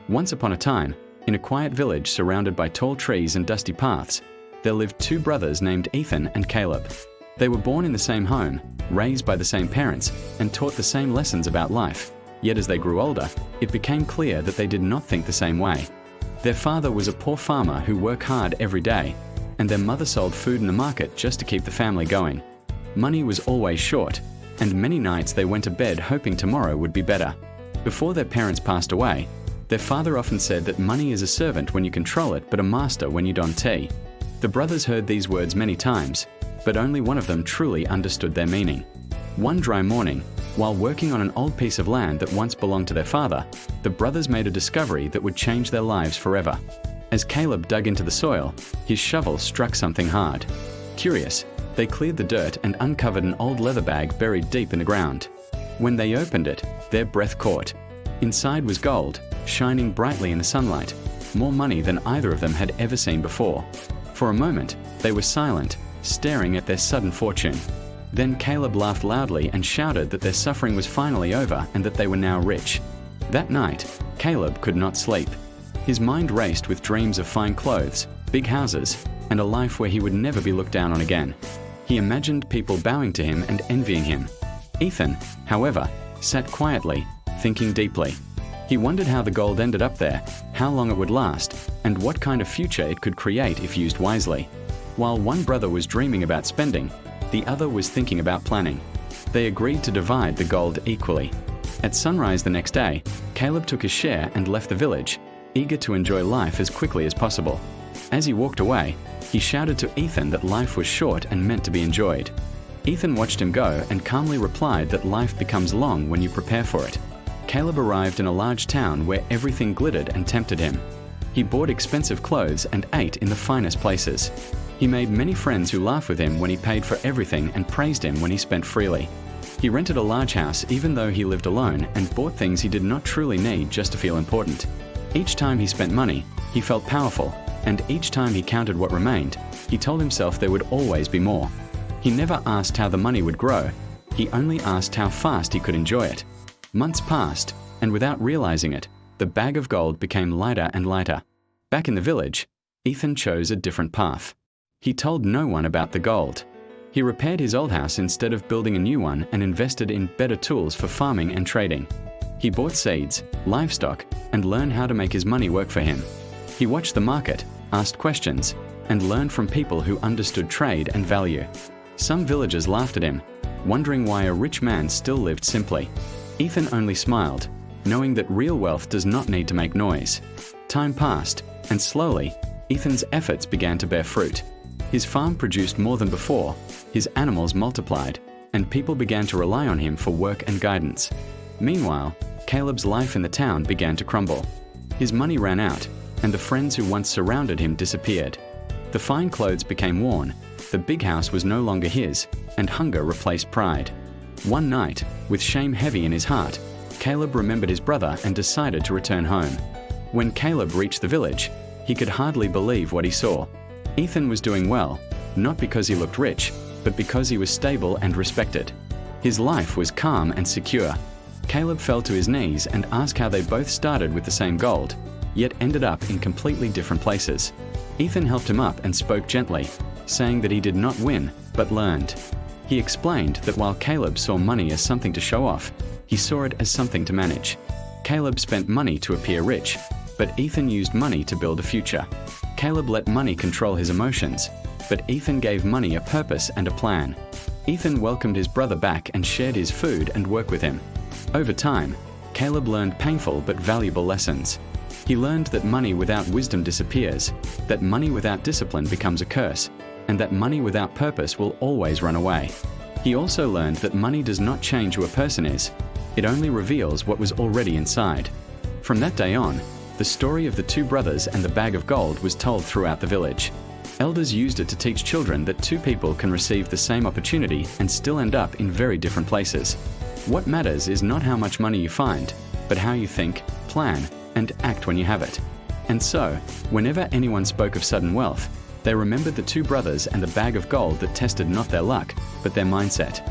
Once upon a time, in a quiet village surrounded by tall trees and dusty paths, there lived two brothers named Ethan and Caleb. They were born in the same home, raised by the same parents, and taught the same lessons about life. Yet as they grew older, it became clear that they did not think the same way. Their father was a poor farmer who worked hard every day, and their mother sold food in the market just to keep the family going. Money was always short, and many nights they went to bed hoping tomorrow would be better. Before their parents passed away, their father often said that money is a servant when you control it, but a master when you don't tea. The brothers heard these words many times, but only one of them truly understood their meaning. One dry morning, while working on an old piece of land that once belonged to their father, the brothers made a discovery that would change their lives forever. As Caleb dug into the soil, his shovel struck something hard. Curious, they cleared the dirt and uncovered an old leather bag buried deep in the ground. When they opened it, their breath caught. Inside was gold, shining brightly in the sunlight, more money than either of them had ever seen before. For a moment, they were silent, staring at their sudden fortune. Then Caleb laughed loudly and shouted that their suffering was finally over and that they were now rich. That night, Caleb could not sleep. His mind raced with dreams of fine clothes, big houses, and a life where he would never be looked down on again. He imagined people bowing to him and envying him. Ethan, however, sat quietly, thinking deeply. He wondered how the gold ended up there, how long it would last, and what kind of future it could create if used wisely. While one brother was dreaming about spending, the other was thinking about planning. They agreed to divide the gold equally. At sunrise the next day, Caleb took his share and left the village, eager to enjoy life as quickly as possible. As he walked away, he shouted to Ethan that life was short and meant to be enjoyed. Ethan watched him go and calmly replied that life becomes long when you prepare for it. Caleb arrived in a large town where everything glittered and tempted him. He bought expensive clothes and ate in the finest places. He made many friends who laughed with him when he paid for everything and praised him when he spent freely. He rented a large house even though he lived alone and bought things he did not truly need just to feel important. Each time he spent money, he felt powerful, and each time he counted what remained, he told himself there would always be more. He never asked how the money would grow, he only asked how fast he could enjoy it. Months passed, and without realizing it, the bag of gold became lighter and lighter. Back in the village, Ethan chose a different path. He told no one about the gold. He repaired his old house instead of building a new one and invested in better tools for farming and trading. He bought seeds, livestock, and learned how to make his money work for him. He watched the market, asked questions, and learned from people who understood trade and value. Some villagers laughed at him, wondering why a rich man still lived simply. Ethan only smiled, knowing that real wealth does not need to make noise. Time passed, and slowly, Ethan's efforts began to bear fruit. His farm produced more than before, his animals multiplied, and people began to rely on him for work and guidance. Meanwhile, Caleb's life in the town began to crumble. His money ran out, and the friends who once surrounded him disappeared. The fine clothes became worn, the big house was no longer his, and hunger replaced pride. One night, with shame heavy in his heart, Caleb remembered his brother and decided to return home. When Caleb reached the village, he could hardly believe what he saw. Ethan was doing well, not because he looked rich, but because he was stable and respected. His life was calm and secure. Caleb fell to his knees and asked how they both started with the same gold, yet ended up in completely different places. Ethan helped him up and spoke gently, saying that he did not win, but learned. He explained that while Caleb saw money as something to show off, he saw it as something to manage. Caleb spent money to appear rich, but Ethan used money to build a future. Caleb let money control his emotions, but Ethan gave money a purpose and a plan. Ethan welcomed his brother back and shared his food and work with him. Over time, Caleb learned painful but valuable lessons. He learned that money without wisdom disappears, that money without discipline becomes a curse, and that money without purpose will always run away. He also learned that money does not change who a person is, it only reveals what was already inside. From that day on, the story of the two brothers and the bag of gold was told throughout the village. Elders used it to teach children that two people can receive the same opportunity and still end up in very different places. What matters is not how much money you find, but how you think, plan, and act when you have it. And so, whenever anyone spoke of sudden wealth, they remembered the two brothers and the bag of gold that tested not their luck, but their mindset.